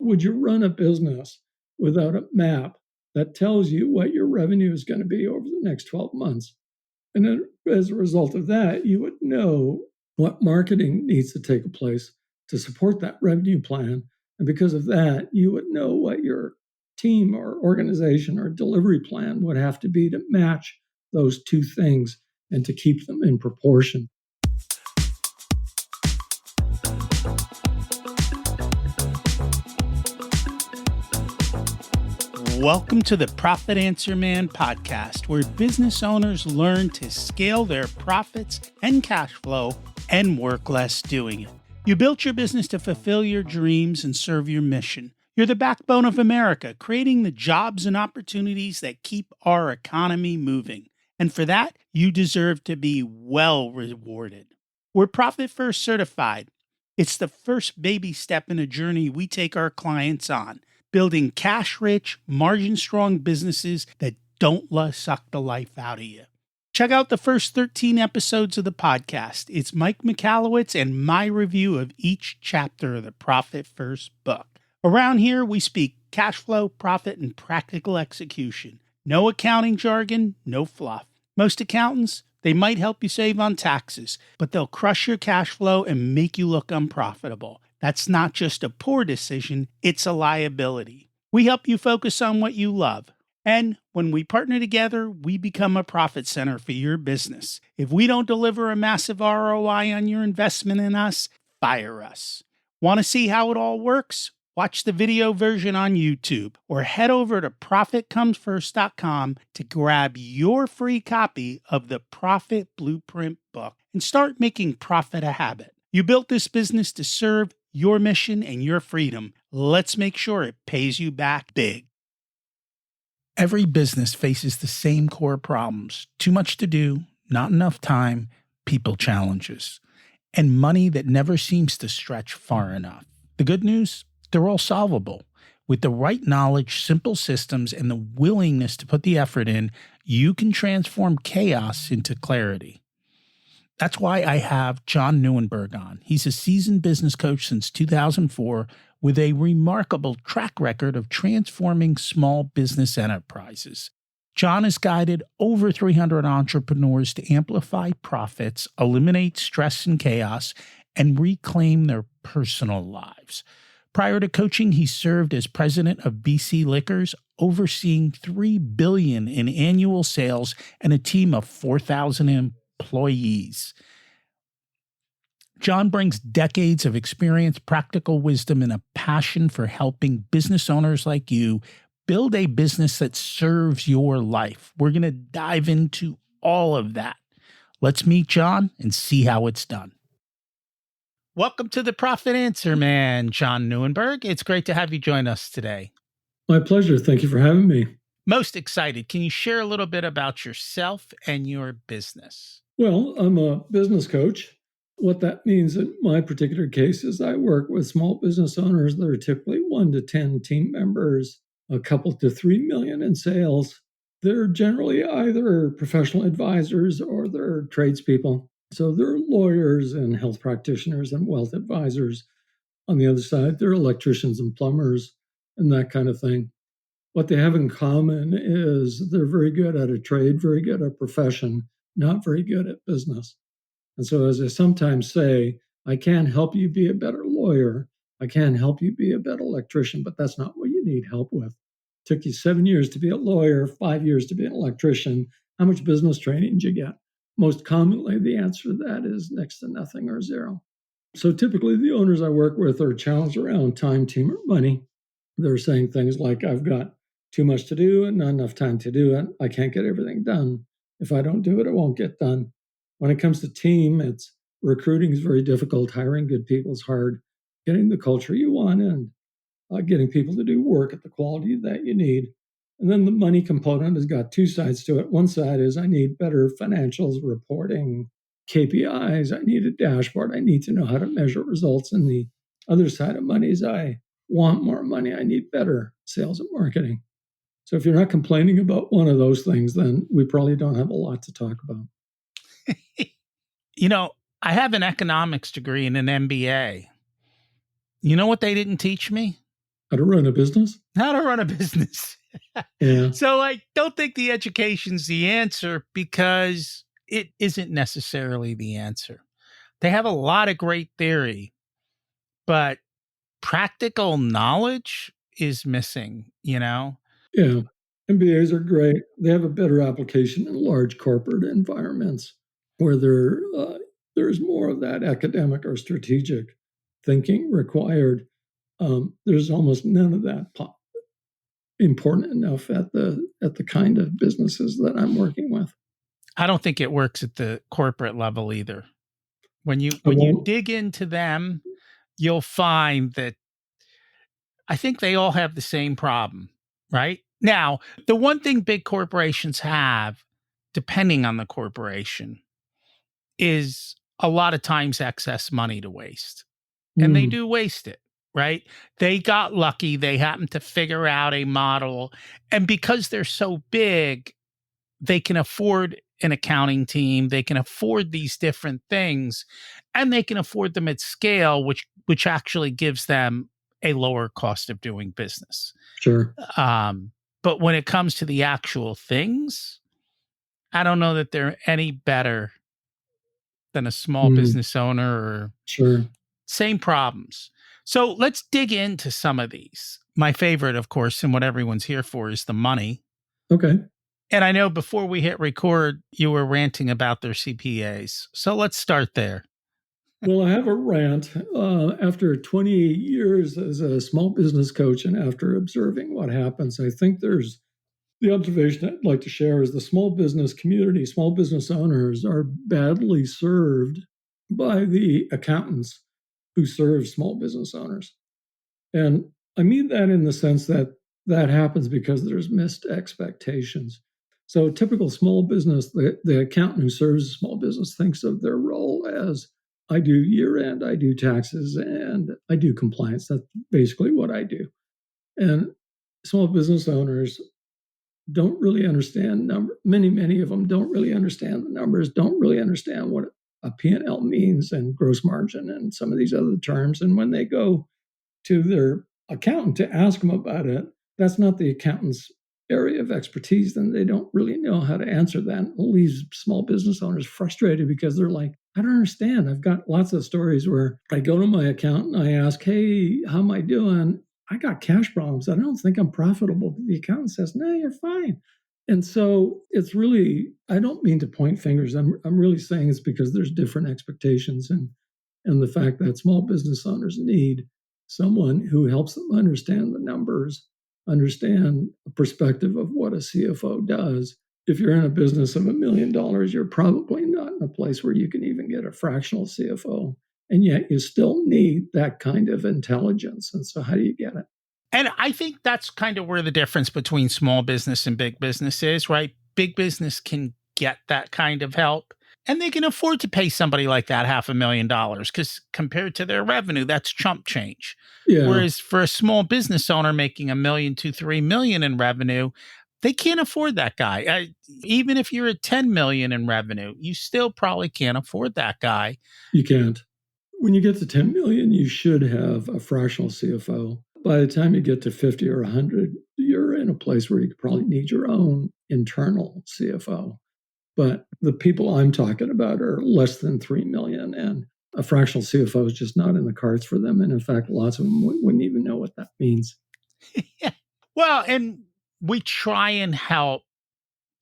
would you run a business without a map that tells you what your revenue is going to be over the next 12 months? And then as a result of that, you would know what marketing needs to take place to support that revenue plan. And because of that, you would know what your team or organization or delivery plan would have to be to match those two things and to keep them in proportion. Welcome to the Profit Answer Man podcast, where business owners learn to scale their profits and cash flow and work less doing it. You built your business to fulfill your dreams and serve your mission. You're the backbone of America, creating the jobs and opportunities that keep our economy moving. And for that, you deserve to be well rewarded. We're Profit First certified. It's the first baby step in a journey we take our clients on, building cash-rich, margin-strong businesses that don't suck the life out of you. Check out the first 13 episodes of the podcast. It's Mike Michalowicz and my review of each chapter of the Profit First book. Around here, we speak cash flow, profit, and practical execution. No accounting jargon, no fluff. Most accountants, they might help you save on taxes, but they'll crush your cash flow and make you look unprofitable. That's not just a poor decision, it's a liability. We help you focus on what you love. And when we partner together, we become a profit center for your business. If we don't deliver a massive ROI on your investment in us, fire us. Want to see how it all works? Watch the video version on YouTube or head over to ProfitComesFirst.com to grab your free copy of the Profit Blueprint book and start making profit a habit. You built this business to serve your mission and your freedom. Let's make sure it pays you back big. Every business faces the same core problems: too much to do, not enough time, people challenges, and money that never seems to stretch far enough. The good news? They're all solvable. With the right knowledge, simple systems, and the willingness to put the effort in, you can transform chaos into clarity. That's why I have John Nieuwenburg on. He's a seasoned business coach since 2004 with a remarkable track record of transforming small business enterprises. John has guided over 300 entrepreneurs to amplify profits, eliminate stress and chaos, and reclaim their personal lives. Prior to coaching, he served as president of BC Liquors, overseeing $3 billion in annual sales and a team of 4,000 employees. John brings decades of experience, practical wisdom, and a passion for helping business owners like you build a business that serves your life. We're going to dive into all of that. Let's meet John and see how it's done. Welcome to the Profit Answer Man, John Nieuwenburg. It's great to have you join us today. My pleasure. Thank you for having me. Most excited. Can you share a little bit about yourself and your business? Well, I'm a business coach. What that means in my particular case is I work with small business owners that are typically 1 to 10 team members, a couple to 3 million in sales. They're generally either professional advisors or they're tradespeople. So they're lawyers and health practitioners and wealth advisors. On the other side, they're electricians and plumbers and that kind of thing. What they have in common is they're very good at a trade, very good at a profession, not very good at business. And so, as I sometimes say, I can help you be a better lawyer. I can help you be a better electrician, but that's not what you need help with. It took you 7 years to be a lawyer, 5 years to be an electrician. How much business training did you get? Most commonly, the answer to that is next to nothing or zero. So typically, the owners I work with are challenged around time, team, or money. They're saying things like, I've got too much to do and not enough time to do it. I can't get everything done. If I don't do it, it won't get done. When it comes to team, it's recruiting is very difficult. Hiring good people is hard. Getting the culture you want and getting people to do work at the quality that you need. And then the money component has got two sides to it. One side is I need better financials, reporting, KPIs. I need a dashboard. I need to know how to measure results. And the other side of money is I want more money. I need better sales and marketing. So if you're not complaining about one of those things, then we probably don't have a lot to talk about. You know, I have an economics degree and an MBA. You know what they didn't teach me? How to run a business? How to run a business. Yeah. So I don't think the education's the answer because it isn't necessarily the answer. They have a lot of great theory, but practical knowledge is missing, you know? Yeah. MBAs are great. They have a better application in large corporate environments where there's more of that academic or strategic thinking required. There's almost none of that important enough at the kind of businesses that I'm working with. I don't think it works at the corporate level either. When you I when you won't. dig into them, you'll find that I think they all have the same problem, right? Now, the one thing big corporations have, depending on the corporation, is a lot of times excess money to waste. And they Mm, do waste it, right? They got lucky. They happened to figure out a model. And because they're so big, they can afford an accounting team, they can afford these different things, and they can afford them at scale, which actually gives them a lower cost of doing business. sure. Um, but when it comes to the actual things, I don't know that they're any better than a small Mm, business owner or sure. same problems. So let's dig into some of these. My favorite, of course, and what everyone's here for is the money. Okay. And I know before we hit record, you were ranting about their CPAs. So let's start there. Well, I have a rant. After 28 years as a small business coach and after observing what happens, I think there's the observation I'd like to share is the small business community, small business owners are badly served by the accountants who serve small business owners. And I mean that in the sense that that happens because there's missed expectations. So, typical small business, the accountant who serves a small business thinks of their role as I do year end, I do taxes, and I do compliance. That's basically what I do. And small business owners don't really understand many of them don't really understand the numbers, don't really understand what a P&L means and gross margin and some of these other terms. And when they go to their accountant to ask them about it, that's not the accountant's area of expertise, then they don't really know how to answer that. It leaves small business owners frustrated because they're like, I don't understand. I've got lots of stories where I go to my accountant and I ask, hey, how am I doing? I got cash problems. I don't think I'm profitable. The accountant says, no, you're fine. And so it's really, I don't mean to point fingers. I'm really saying it's because there's different expectations and the fact that small business owners need someone who helps them understand the numbers, understand a perspective of what a CFO does. If you're in a business of $1 million, you're probably not in a place where you can even get a fractional CFO. And yet you still need that kind of intelligence. And so, how do you get it? And I think that's kind of where the difference between small business and big business is, right? Big business can get that kind of help and they can afford to pay somebody like that $500,000 because compared to their revenue, that's chump change. Yeah, Whereas for a small business owner making 1 million to 3 million in revenue, they can't afford that guy. Even if you're at 10 million in revenue, you still probably can't afford that guy. you can't. When you get to 10 million, you should have a fractional CFO. By the time you get to 50 or 100, you're in a place where you could probably need your own internal CFO. But the people I'm talking about are less than 3 million, and a fractional CFO is just not in the cards for them. And in fact, lots of them wouldn't even know what that means. Yeah. Well, and we try and help.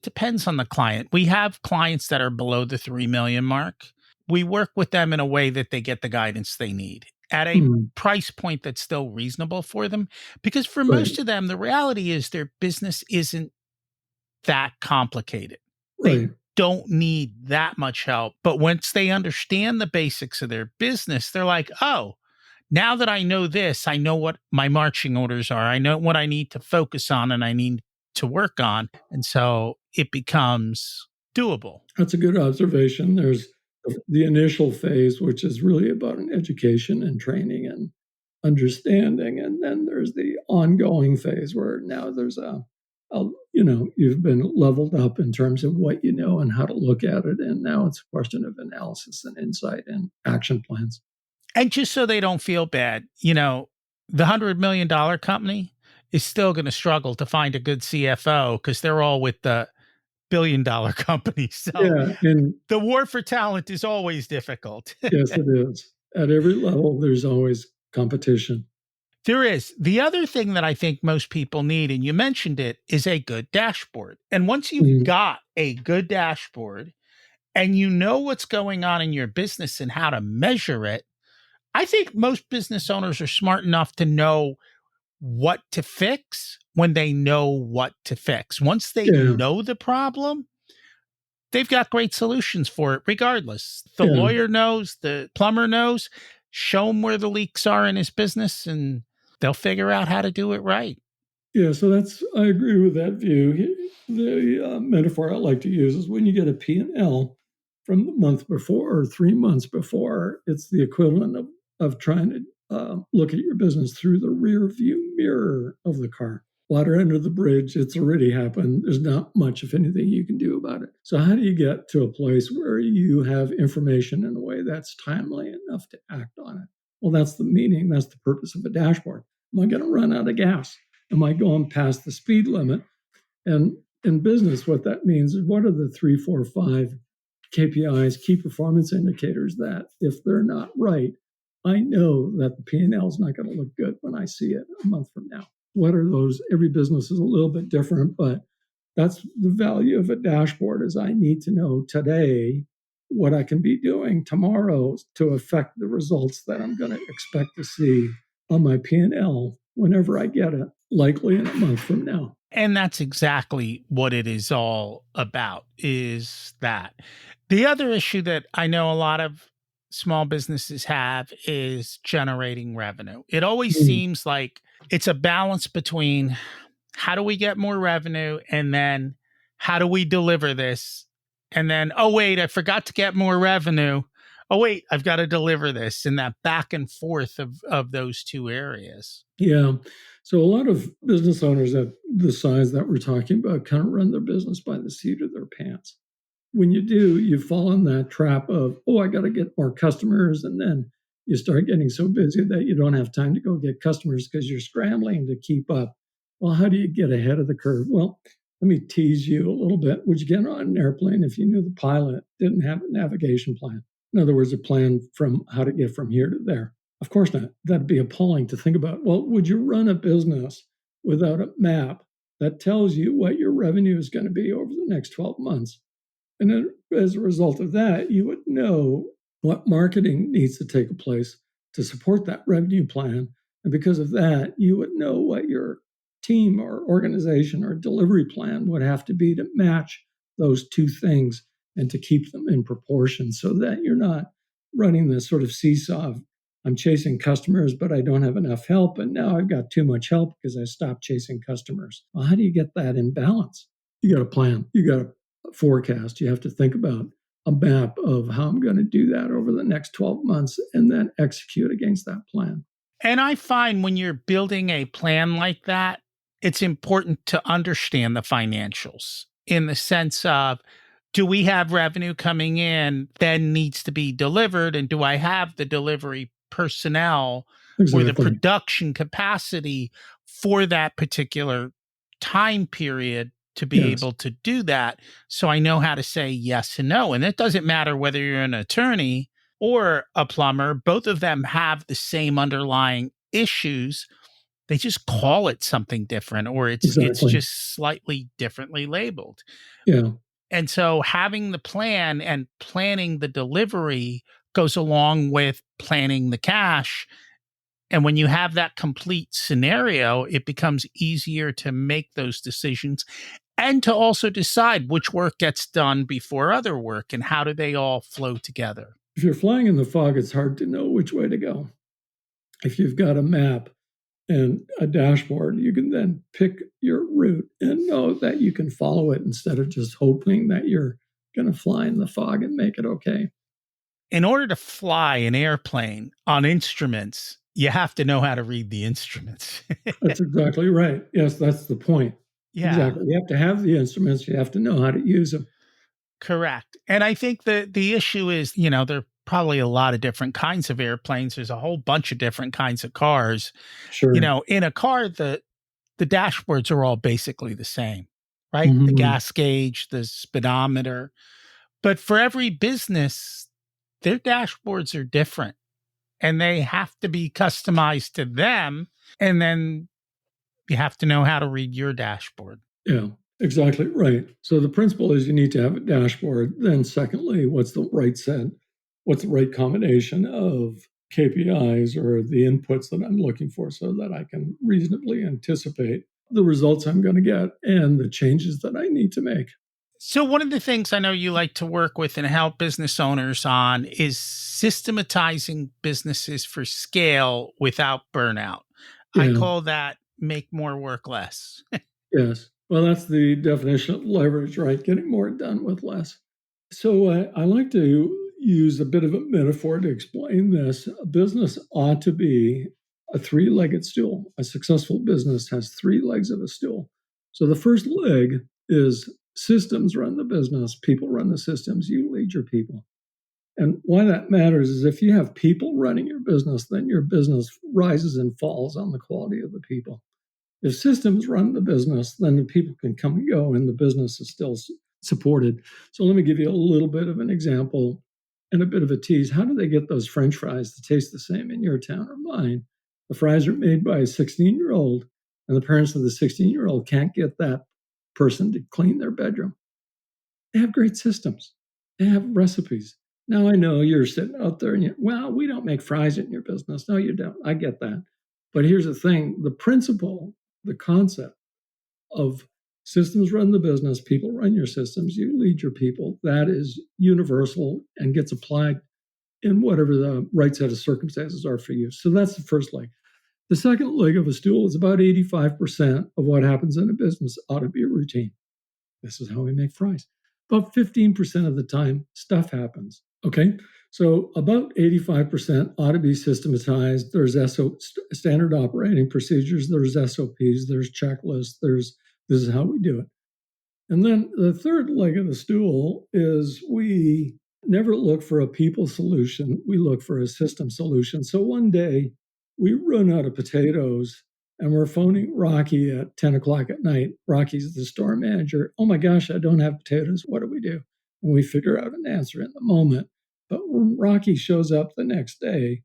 Depends on the client. We have clients that are below the 3 million mark. We work with them in a way that they get the guidance they need at a Hmm, price point that's still reasonable for them. Because for right, most of them, the reality is their business isn't that complicated. They right. don't need that much help. But once they understand the basics of their business, they're like, oh, now that I know this, I know what my marching orders are. I know what I need to focus on and I need to work on. And so it becomes doable. That's a good observation. There's the initial phase, which is really about an education and training and understanding. And then there's the ongoing phase where now there's you've been leveled up in terms of what you know and how to look at it. And now it's a question of analysis and insight and action plans. And just so they don't feel bad, The $100 million company is still going to struggle to find a good CFO because they're all with the billion-dollar companies. So Yeah, and the war for talent is always difficult. yes, it is. At every level, there's always competition. There is. The other thing that I think most people need, and you mentioned it, is a good dashboard. And once you've Mm, got a good dashboard and you know what's going on in your business and how to measure it, I think most business owners are smart enough to know what to fix when they know what to fix. Once they yeah, know the problem, they've got great solutions for it regardless. The yeah. lawyer knows, the plumber knows. Show him where the leaks are in his business and they'll figure out how to do it right. Yeah, so I agree with that view. The metaphor I like to use is when you get a P&L from the month before or 3 months before, it's the equivalent of trying to look at your business through the rear view mirror of the car. Water under the bridge, it's already happened. There's not much, if anything, you can do about it. So, how do you get to a place where you have information in a way that's timely enough to act on it? Well, that's the meaning, that's the purpose of a dashboard. Am I going to run out of gas? Am I going past the speed limit? And in business, what that means is what are the 3, 4, 5 KPIs, key performance indicators that if they're not right, I know that the P&L is not going to look good when I see it a month from now. What are those? Every business is a little bit different, but that's the value of a dashboard is I need to know today what I can be doing tomorrow to affect the results that I'm going to expect to see on my P&L whenever I get it, likely in a month from now. And that's exactly what it is all about, is that. The other issue that I know a lot of small businesses have is generating revenue. It always Mm, seems like it's a balance between how do we get more revenue and then how do we deliver this? And then, oh, wait, I forgot to get more revenue. Oh, wait, I've got to deliver this. And that back and forth of those two areas. yeah. So a lot of business owners at the size that we're talking about kind of run their business by the seat of their pants. When you do, you fall in that trap of, oh, I got to get more customers. And then you start getting so busy that you don't have time to go get customers because you're scrambling to keep up. Well, how do you get ahead of the curve? Well, let me tease you a little bit. Would you get on an airplane if you knew the pilot didn't have a navigation plan? In other words, a plan from how to get from here to there. Of course not. That'd be appalling to think about. Well, would you run a business without a map that tells you what your revenue is going to be over the next 12 months? And then as a result of that, you would know what marketing needs to take place to support that revenue plan. And because of that, you would know what your team or organization or delivery plan would have to be to match those two things and to keep them in proportion so that you're not running this sort of seesaw of I'm chasing customers, but I don't have enough help. And now I've got too much help because I stopped chasing customers. Well, how do you get that in balance? You got a plan. You got a forecast. You have to think about a map of how I'm going to do that over the next 12 months and then execute against that plan. And I find when you're building a plan like that, it's important to understand the financials in the sense of, do we have revenue coming in that needs to be delivered? And do I have the delivery personnel or the Exactly. production capacity for that particular time period to be Yes. able to do that? So I know how to say yes and no. And it doesn't matter whether you're an attorney or a plumber, both of them have the same underlying issues. They just call it something different, or it's Exactly. just slightly differently labeled. Yeah. And so having the plan and planning the delivery goes along with planning the cash. And when you have that complete scenario, it becomes easier to make those decisions and to also decide which work gets done before other work and how do they all flow together. If you're flying in the fog, it's hard to know which way to go. If you've got a map and a dashboard, you can then pick your route and know that you can follow it instead of just hoping that you're going to fly in the fog and make it okay. In order to fly an airplane on instruments, you have to know how to read the instruments. That's exactly right. Yes, that's the point. Yeah, Exactly. You have to have the instruments, you have to know how to use them. correct. And I think that the issue is, they're probably a lot of different kinds of airplanes. There's a whole bunch of different kinds of cars. Sure. In a car, the dashboards are all basically the same, right? The Mhm. gas gauge, the speedometer. But for every business, their dashboards are different and they have to be customized to them. And then you have to know how to read your dashboard. Yeah, exactly right. So the principle is you need to have a dashboard. Then secondly, what's the right combination of KPIs or the inputs that I'm looking for so that I can reasonably anticipate the results I'm going to get and the changes that I need to make. So, one of the things I know you like to work with and help business owners on is systematizing businesses for scale without burnout. I Yeah, call that make more, work less. yes. Well, that's the definition of leverage, right? Getting more done with less. So I like to use a bit of a metaphor to explain this. A business ought to be a three-legged stool. A successful business has three legs of a stool. So the first leg is systems run the business, people run the systems, you lead your people. And why that matters is if you have people running your business, then your business rises and falls on the quality of the people. If systems run the business, then the people can come and go and the business is still supported. So let me give you a little bit of an example and a bit of a tease. How do they get those French fries to taste the same in your town or mine? The fries are made by a 16-year-old, and the parents of the 16-year-old can't get that person to clean their bedroom. They have great systems. They have recipes. Now I know you're sitting out there and we don't make fries in your business. No, you don't. I get that. But here's the thing, the principle, the concept of systems run the business, people run your systems, you lead your people, that is universal and gets applied in whatever the right set of circumstances are for you. So that's the first leg. The second leg of a stool is about 85% of what happens in a business ought to be a routine. This is how we make fries. About 15% of the time, stuff happens. Okay. So about 85% ought to be systematized. There's standard operating procedures, there's SOPs, there's checklists, this is how we do it. And then the third leg of the stool is we never look for a people solution, we look for a system solution. So one day we run out of potatoes and we're phoning Rocky at 10 o'clock at night. Rocky's the store manager. Oh my gosh, I don't have potatoes. What do we do? And we figure out an answer in the moment. But when Rocky shows up the next day,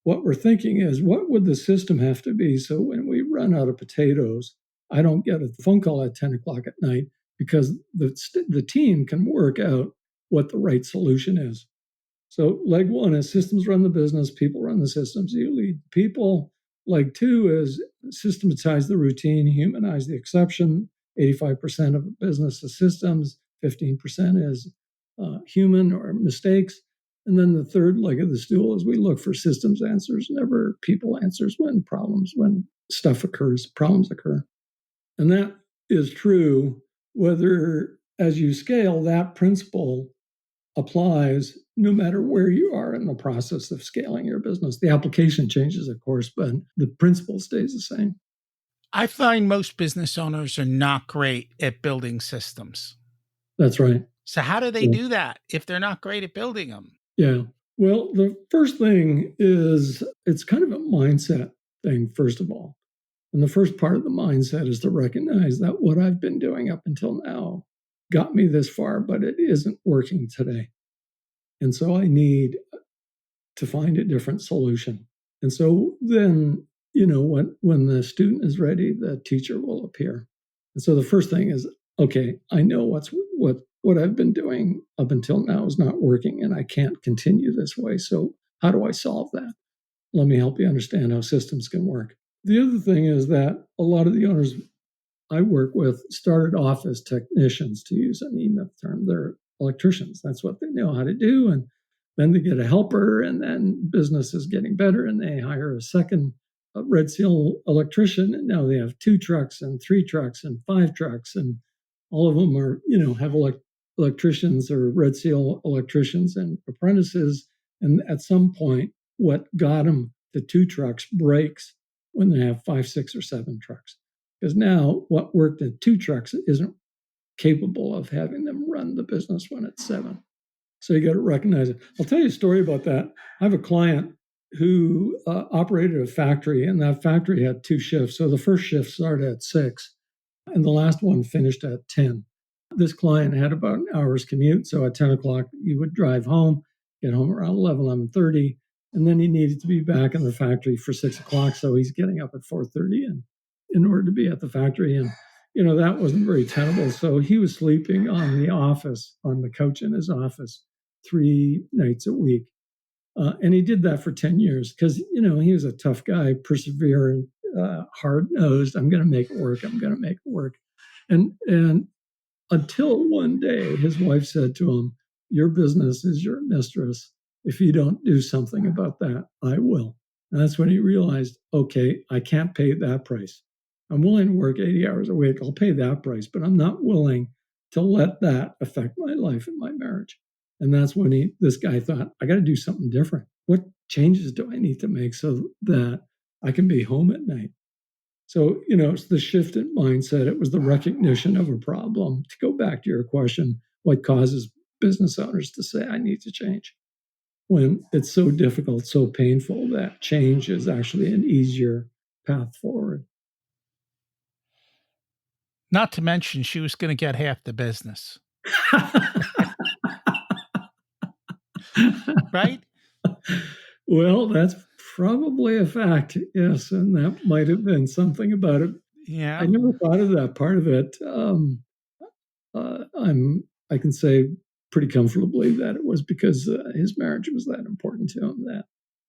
what we're thinking is, what would the system have to be so when we run out of potatoes, I don't get a phone call at 10 o'clock at night because the team can work out what the right solution is. So leg one is systems run the business, people run the systems, you lead people. Leg two is systematize the routine, humanize the exception. 85% of business is systems, 15% is human or mistakes. And then the third leg of the stool is we look for systems answers, never people answers when stuff occurs, problems occur. And that is true whether as you scale, that principle applies no matter where you are in the process of scaling your business. The application changes, of course, but the principle stays the same. I find most business owners are not great at building systems. That's right. So, how do they Yeah. do that if they're not great at building them? Yeah. Well, the first thing is it's kind of a mindset thing, first of all. And the first part of the mindset is to recognize that what I've been doing up until now got me this far, but it isn't working today. And so I need to find a different solution. And so then, when the student is ready, the teacher will appear. And so the first thing is, okay, I know what I've been doing up until now is not working and I can't continue this way. So how do I solve that? Let me help you understand how systems can work. The other thing is that a lot of the owners I work with started off as technicians, to use an E-Myth term. They're electricians. That's what they know how to do. And then they get a helper, and then business is getting better, and they hire a second Red Seal electrician, and now they have 2 trucks and 3 trucks and 5 trucks, and all of them are, have electricians or Red Seal electricians and apprentices. And at some point, what got them to 2 trucks breaks when they have 5, 6, or 7 trucks. Because now what worked at 2 trucks isn't capable of having them run the business when it's 7. So you got to recognize it. I'll tell you a story about that. I have a client who operated a factory, and that factory had 2 shifts. So the first shift started at 6, and the last one finished at 10. This client had about an hour's commute. So at 10 o'clock, he would drive home, get home around 11, 11:30, and then he needed to be back in the factory for 6 o'clock. So he's getting up at 4:30 and in order to be at the factory. And, that wasn't very tenable. So he was sleeping on the couch in his office 3 nights a week. And he did that for 10 years because, he was a tough guy, persevering, hard nosed. I'm going to make it work. I'm going to make it work. And until one day, his wife said to him, "Your business is your mistress. If you don't do something about that, I will." And that's when he realized, okay, I can't pay that price. I'm willing to work 80 hours a week. I'll pay that price, but I'm not willing to let that affect my life and my marriage. And that's when this guy thought, I got to do something different. What changes do I need to make so that I can be home at night? So, it's the shift in mindset. It was the recognition of a problem. To go back to your question, what causes business owners to say, I need to change? When it's so difficult, so painful, that change is actually an easier path forward. Not to mention, she was going to get half the business, right? Well, that's probably a fact, yes, and that might have been something about it. Yeah. I never thought of that part of it. I can say pretty comfortably that it was because his marriage was that important to him that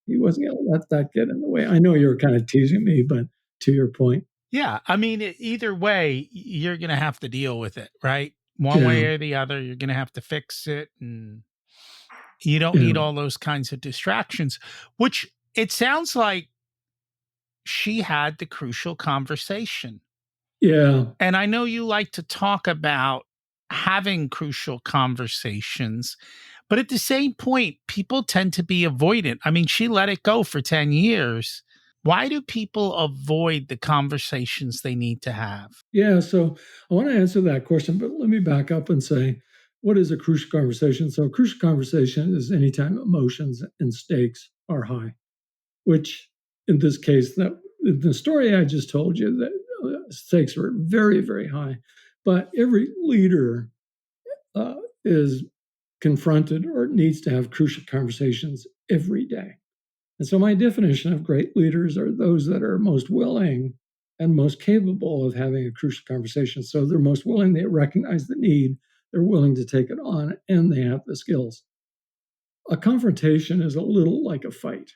he wasn't going to let that get in the way. I know you were kind of teasing me, but to your point. Yeah. I mean, either way, you're going to have to deal with it, right? One way or the other, you're going to have to fix it. And you don't need all those kinds of distractions, which it sounds like she had the crucial conversation. Yeah. And I know you like to talk about having crucial conversations, but at the same point, people tend to be avoidant. I mean, she let it go for 10 years. Why do people avoid the conversations they need to have? Yeah. So I want to answer that question, but let me back up and say, what is a crucial conversation? So a crucial conversation is anytime emotions and stakes are high, which in this case, that the story I just told you, that stakes were very, very high. But every leader is confronted or needs to have crucial conversations every day. And so my definition of great leaders are those that are most willing and most capable of having a crucial conversation. So they're most willing, they recognize the need, they're willing to take it on, and they have the skills. A confrontation is a little like a fight.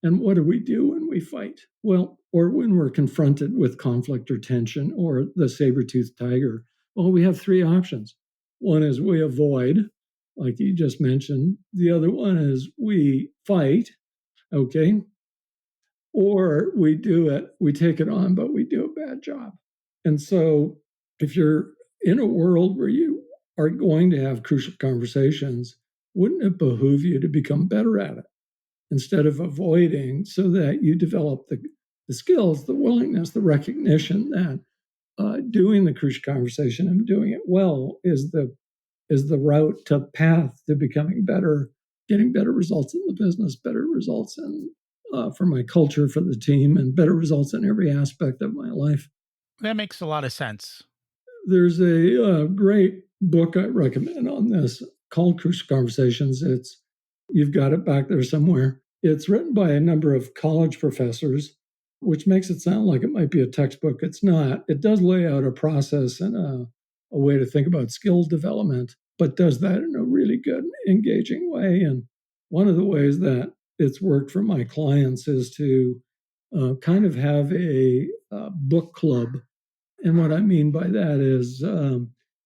And what do we do when we fight? Well, or when we're confronted with conflict or tension or the saber-toothed tiger, well, we have 3 options. One is we avoid, like you just mentioned. The other one is we fight, okay? Or we do it, we take it on, but we do a bad job. And so if you're in a world where you are going to have crucial conversations, wouldn't it behoove you to become better at it instead of avoiding, so that you develop the skills, the willingness, the recognition that doing the crucial conversation and doing it well is the route to path to becoming better, getting better results in the business, better results in for my culture, for the team, and better results in every aspect of my life. That makes a lot of sense. There's a great book I recommend on this called Crucial Conversations. You've got it back there somewhere. It's written by a number of college professors, which makes it sound like it might be a textbook. It's not. It does lay out a process and a way to think about skills development, but does that in a really good, engaging way. And one of the ways that it's worked for my clients is to kind of have a book club. And what I mean by that is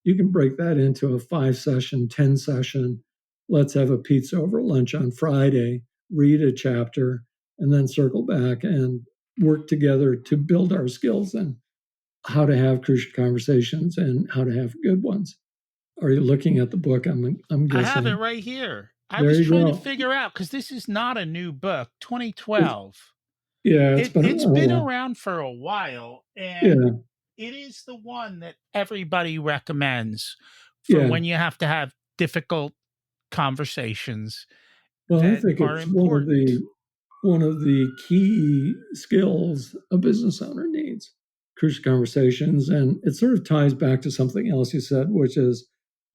you can break that into a 5-session, 10-session. Let's have a pizza over lunch on Friday, read a chapter, and then circle back and work together to build our skills and how to have crucial conversations and how to have good ones. Are you looking at the book? I'm guessing. I have it right here. I There was you trying to go. figure out, because this is not a new book, 2012. It's been It's around. been around for a while, and it is the one that everybody recommends for when you have to have difficult conversations Well, I that think are it's one of important. the key skills a business owner needs, crucial conversations. And it sort of ties back to something else you said, which is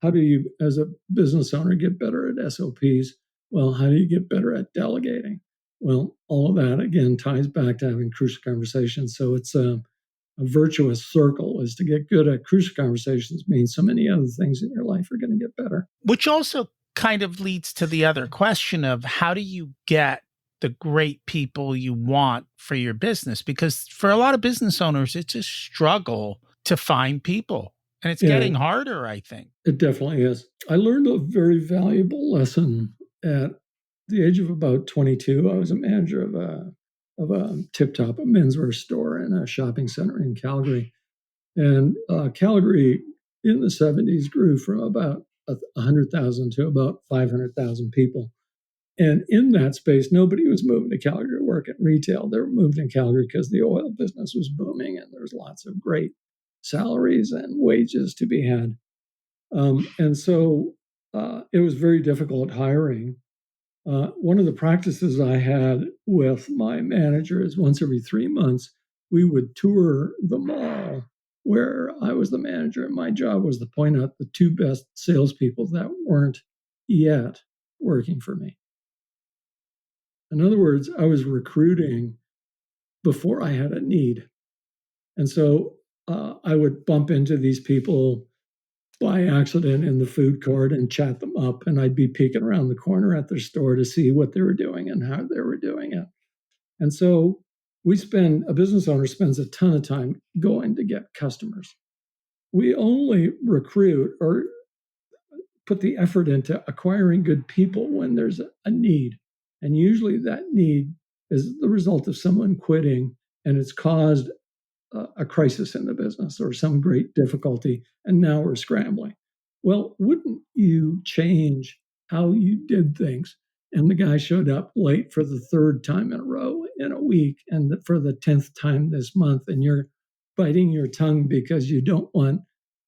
how do you, as a business owner, get better at SOPs? Well, how do you get better at delegating? Well, all of that, again, ties back to having crucial conversations. So it's a virtuous circle. Is to get good at crucial conversations means so many other things in your life are going to get better. Which also kind of leads to the other question of how do you get the great people you want for your business? Because for a lot of business owners, it's a struggle to find people, and it's Yeah, getting harder, I think. it definitely is. I learned a very valuable lesson at the age of about 22. I was a manager of a Tip Top, a menswear store in a shopping center in Calgary. And Calgary in the 70s grew from about 100,000 to about 500,000 people. And in that space, nobody was moving to Calgary to work in retail. They were moving to Calgary because the oil business was booming and there was lots of great salaries and wages to be had. And so it was very difficult hiring. One of the practices I had with my manager is once every 3 months, we would tour the mall where I was the manager, and my job was to point out the two best salespeople that weren't yet working for me. In other words, I was recruiting before I had a need. And so I would bump into these people by accident in the food court and chat them up. And I'd be peeking around the corner at their store to see what they were doing and how they were doing it. And so a business owner spends a ton of time going to get customers. We only recruit or put the effort into acquiring good people when there's a need. And usually that need is the result of someone quitting and it's caused a crisis in the business or some great difficulty, and now we're scrambling. Well, wouldn't you change how you did things? And the guy showed up late for the third time in a row in a week and for the 10th time this month, and you're biting your tongue because you don't want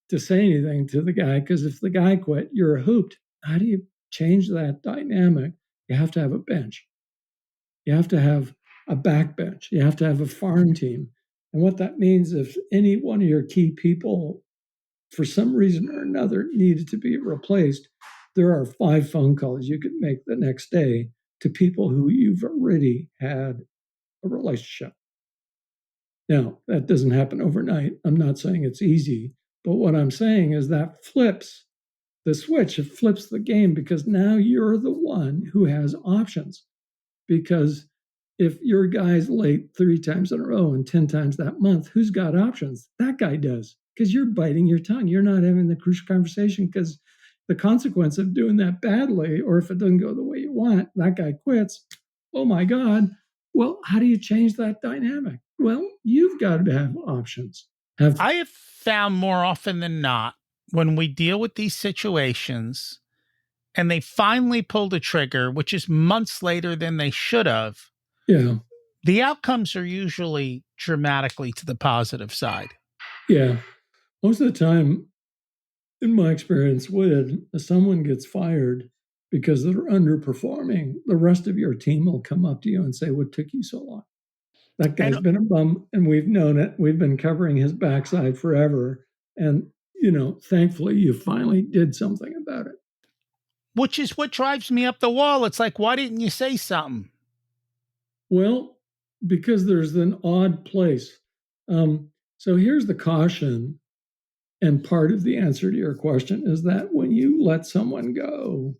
to say anything to the guy because if the guy quit, you're hooped. How do you change that dynamic? You have to have a bench. You have to have a backbench. You have to have a farm team. And what that means, if any one of your key people, for some reason or another, needed to be replaced, there are 5 phone calls you could make the next day to people who you've already had a relationship. Now, that doesn't happen overnight. I'm not saying it's easy, but what I'm saying is that flips the switch. It flips the game because now you're the one who has options. Because if your guy's late 3 times in a row and 10 times that month, who's got options? That guy does, because you're biting your tongue. You're not having the crucial conversation because the consequence of doing that badly, or if it doesn't go the way you want, that guy quits. Oh my God. Well, how do you change that dynamic? Well, you've got to have options. I have found more often than not when we deal with these situations and they finally pull the trigger, which is months later than they should have, Yeah. the outcomes are usually dramatically to the positive side. Yeah. Most of the time, in my experience, when someone gets fired because they're underperforming, the rest of your team will come up to you and say, "What took you so long?" That guy's And been a bum, and we've known it. We've been covering his backside forever. And, thankfully, you finally did something about it. which is what drives me up the wall. It's like, why didn't you say something? Well, because there's an odd place. So here's the caution. And part of the answer to your question is that when you let someone go,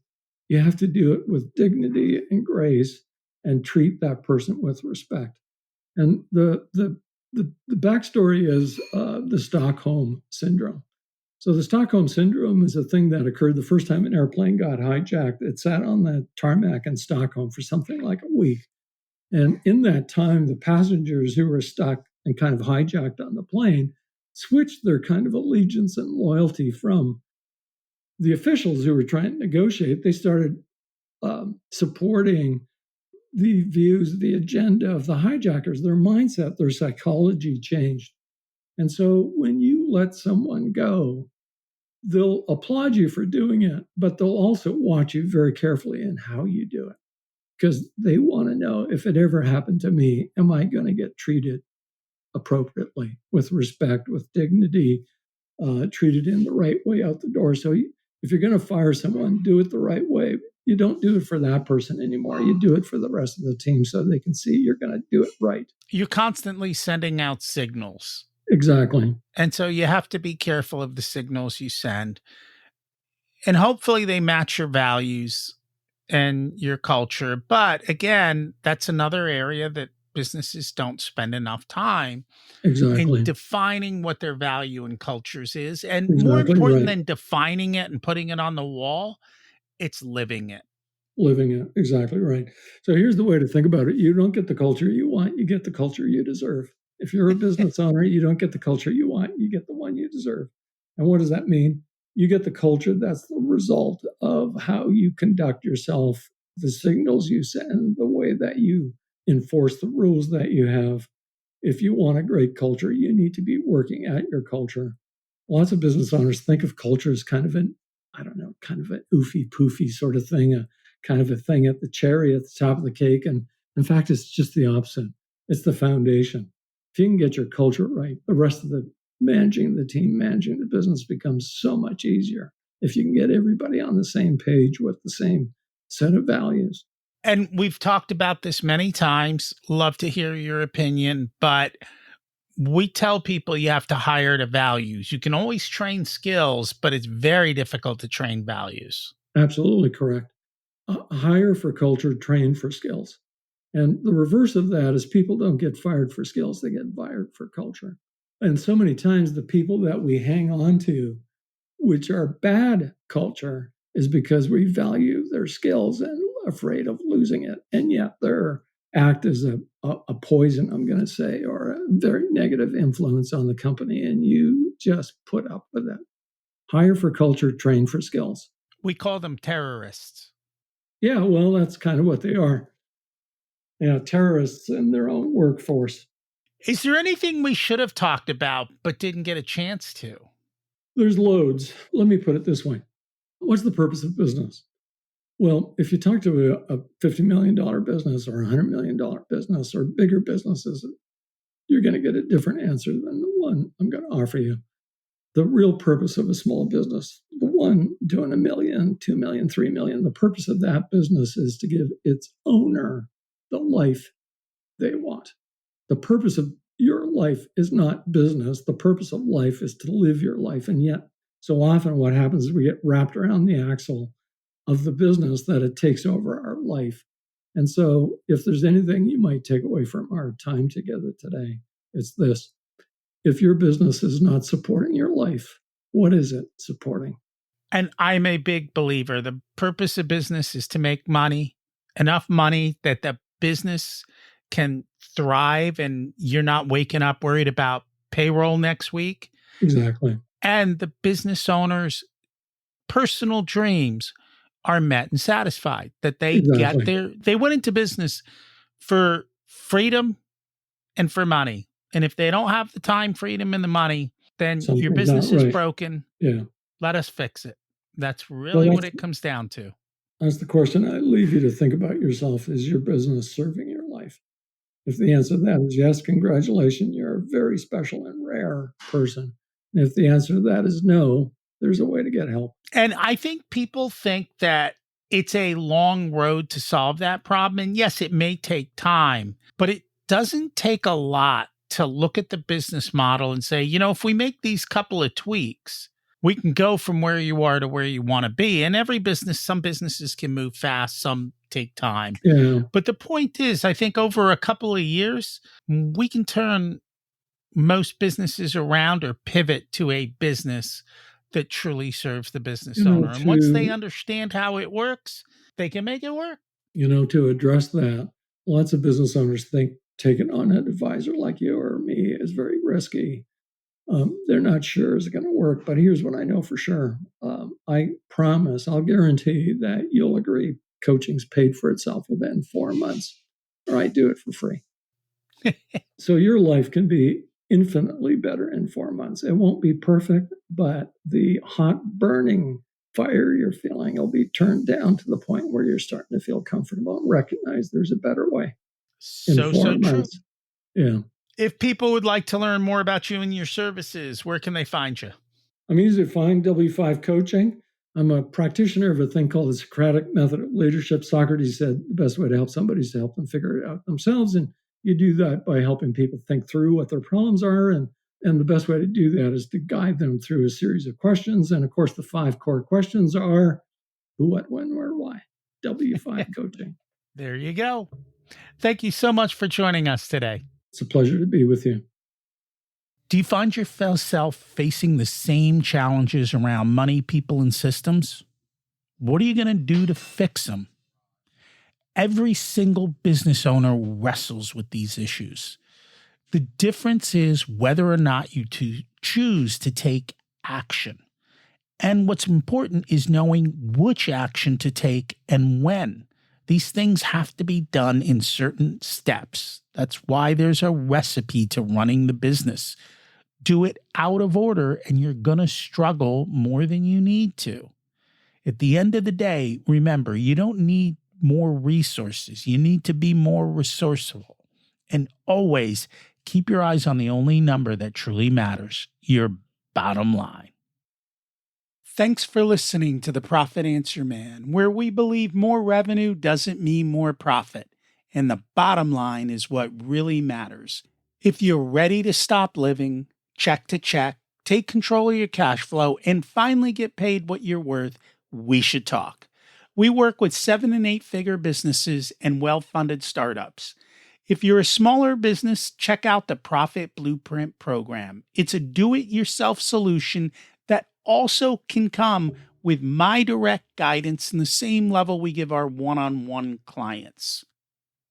you have to do it with dignity and grace and treat that person with respect. And the backstory is the Stockholm syndrome. So the Stockholm syndrome is a thing that occurred the first time an airplane got hijacked. It sat on the tarmac in Stockholm for something like a week. And in that time, the passengers who were stuck and kind of hijacked on the plane switched their kind of allegiance and loyalty from the officials who were trying to negotiate. They started supporting the views, the agenda of the hijackers, their mindset, their psychology changed. And so when you let someone go, they'll applaud you for doing it, but they'll also watch you very carefully in how you do it because they want to know if it ever happened to me, am I going to get treated appropriately, with respect, with dignity, treated in the right way out the door. So if you're going to fire someone, do it the right way. You don't do it for that person anymore. You do it for the rest of the team so they can see you're going to do it right. You're constantly sending out signals. Exactly. And so you have to be careful of the signals you send. And hopefully they match your values and your culture. But again, that's another area that businesses don't spend enough time in Exactly. defining what their value and cultures is. And more Exactly important right. than defining it and putting it on the wall, it's living it. Living it. Exactly right. So here's the way to think about it. You don't get the culture you want, you get the culture you deserve. If you're a business owner, you don't get the culture you want, you get the one you deserve. And what does that mean? You get the culture that's the result of how you conduct yourself, the signals you send, the way that you enforce the rules that you have. If you want a great culture, you need to be working at your culture. Lots of business owners think of culture as kind of an, I don't know, kind of an oofy poofy sort of thing, a kind of a thing at the cherry at the top of the cake. And in fact, it's just the opposite. It's the foundation. If you can get your culture right, the rest of the managing the team, managing the business becomes so much easier if you can get everybody on the same page with the same set of values. And we've talked about this many times. Love to hear your opinion, but we tell people you have to hire to values. You can always train skills, but it's very difficult to train values. Absolutely correct. Hire for culture, train for skills. And the reverse of that is people don't get fired for skills, they get fired for culture. And so many times the people that we hang on to, which are bad culture, is because we value their skills and afraid of losing it. And yet their act as a poison, I'm going to say, or a very negative influence on the company. And you just put up with it. Hire for culture, train for skills. We call them terrorists. Yeah, well, that's kind of what they are. Terrorists in their own workforce. Is there anything we should have talked about but didn't get a chance to? There's loads. Let me put it this way. What's the purpose of business? Well, if you talk to a $50 million business or a $100 million business or bigger businesses, you're going to get a different answer than the one I'm going to offer you. The real purpose of a small business, the one doing $1 million, $2 million, $3 million, the purpose of that business is to give its owner the life they want. The purpose of your life is not business. The purpose of life is to live your life. And yet, so often what happens is we get wrapped around the axle of the business that it takes over our life. And so if there's anything you might take away from our time together today, it's this. If your business is not supporting your life, what is it supporting? And I'm a big believer. The purpose of business is to make money, enough money that the business can thrive and you're not waking up worried about payroll next week. Exactly. And the business owner's personal dreams are met and satisfied, that they Exactly. they went into business for freedom and for money. And if they don't have the time, freedom, and the money, then your Something's business not is right. broken. Yeah. Let us fix it. That's really what it comes down to. That's the question I leave you to think about yourself. Is your business serving your life? If the answer to that is yes, congratulations, you're a very special and rare person. And if the answer to that is no, there's a way to get help. And I think people think that it's a long road to solve that problem. And yes, it may take time, but it doesn't take a lot to look at the business model and say, if we make these couple of tweaks, we can go from where you are to where you want to be. And every business, some businesses can move fast, some take time. Yeah. But the point is, I think over a couple of years, we can turn most businesses around or pivot to a business that truly serves the business owner. And once they understand how it works, they can make it work. To address that, lots of business owners think taking on an advisor like you or me is very risky. They're not sure it's going to work, but here's what I know for sure. I promise, I'll guarantee that you'll agree coaching's paid for itself within 4 months, or I do it for free. So your life can be infinitely better in 4 months. It won't be perfect, but the hot burning fire you're feeling will be turned down to the point where you're starting to feel comfortable and recognize there's a better way in So 4 true. months. Yeah. If people would like to learn more about you and your services, where can they find you? I'm easy to find, W5 Coaching. I'm a practitioner of a thing called the Socratic method of leadership. Socrates said the best way to help somebody is to help them figure it out themselves. And you do that by helping people think through what their problems are. And the best way to do that is to guide them through a series of questions. And of course, the 5 core questions are who, what, when, where, why. W5 Coaching. There you go. Thank you so much for joining us today. It's a pleasure to be with you. Do you find yourself facing the same challenges around money, people, and systems? What are you going to do to fix them? Every single business owner wrestles with these issues. The difference is whether or not you choose to take action. And what's important is knowing which action to take and when. These things have to be done in certain steps. That's why there's a recipe to running the business. Do it out of order and you're going to struggle more than you need to. At the end of the day, remember, you don't need more resources. You need to be more resourceful. And always keep your eyes on the only number that truly matters, your bottom line. Thanks for listening to The Profit Answer Man, where we believe more revenue doesn't mean more profit, and the bottom line is what really matters. If you're ready to stop living check to check, take control of your cash flow, and finally get paid what you're worth, we should talk. We work with 7- and 8-figure businesses and well-funded startups. If you're a smaller business, check out the Profit Blueprint program. It's a do-it-yourself solution that also can come with my direct guidance in the same level we give our one-on-one clients.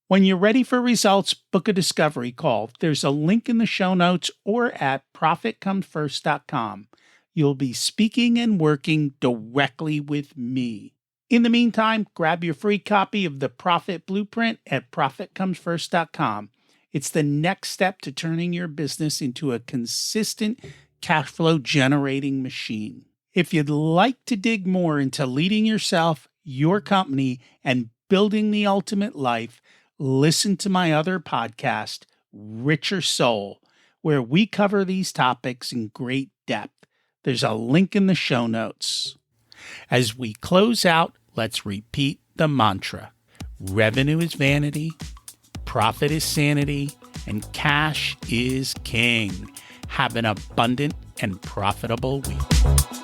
When you're ready for results, book a discovery call. There's a link in the show notes or at profitcomesfirst.com. You'll be speaking and working directly with me. In the meantime, grab your free copy of the Profit Blueprint at profitcomesfirst.com. It's the next step to turning your business into a consistent cash flow generating machine. If you'd like to dig more into leading yourself, your company, and building the ultimate life, listen to my other podcast, Richer Soul, where we cover these topics in great depth. There's a link in the show notes. As we close out, let's repeat the mantra. Revenue is vanity, profit is sanity, and cash is king. Have an abundant and profitable week.